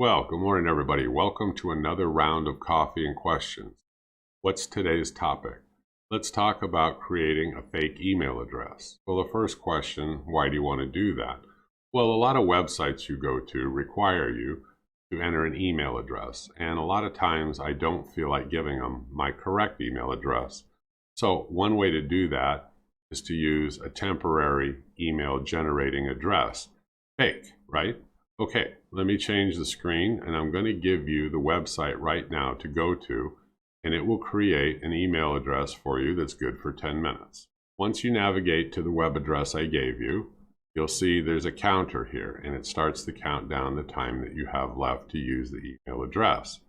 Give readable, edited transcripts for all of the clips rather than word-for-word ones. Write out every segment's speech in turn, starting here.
Well, good morning, everybody. Welcome to another round of coffee and questions. What's today's topic? Let's talk about creating a fake email address. Well, the first question, why do you want to do that? Well, a lot of websites you go to require you to enter an email address, and a lot of times I don't feel like giving them my correct email address. So one way to do that is to use a temporary email generating address. Fake, right? Okay, let me change the screen, and I'm going to give you the website right now to go to, and it will create an email address for you that's good for 10 minutes. Once you navigate to the web address I gave you, you'll see there's a counter here, and it starts to count down the time that you have left to use the email address.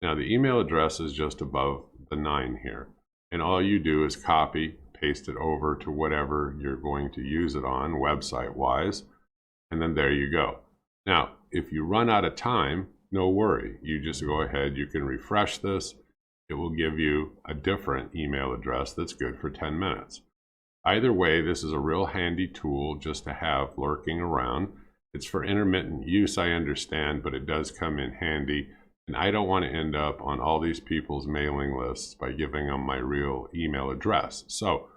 Now, the email address is just above the 9 here, and all you do is copy, paste it over to whatever you're going to use it on website-wise, and then there you go. Now, if you run out of time, no worry. You just go ahead, you can refresh this. It will give you a different email address that's good for 10 minutes. Either way, this is a real handy tool just to have lurking around. It's for intermittent use, I understand, but it does come in handy. And I don't want to end up on all these people's mailing lists by giving them my real email address. So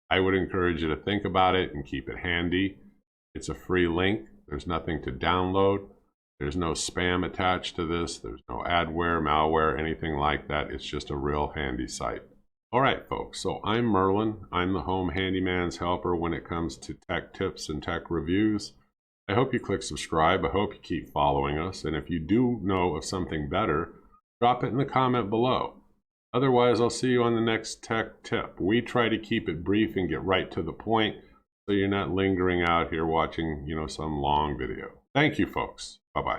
I would encourage you to think about it and keep it handy. It's a free link. There's nothing to download. There's no spam attached to this. There's no adware, malware, anything like that. It's just a real handy site. All right, folks, so I'm Merlin. I'm the home handyman's helper when it comes to tech tips and tech reviews. I hope you click subscribe. I hope you keep following us. And if you do know of something better, drop it in the comment below. Otherwise, I'll see you on the next tech tip. We try to keep it brief and get right to the point, so you're not lingering out here watching, some long video. Thank you, folks. Bye-bye.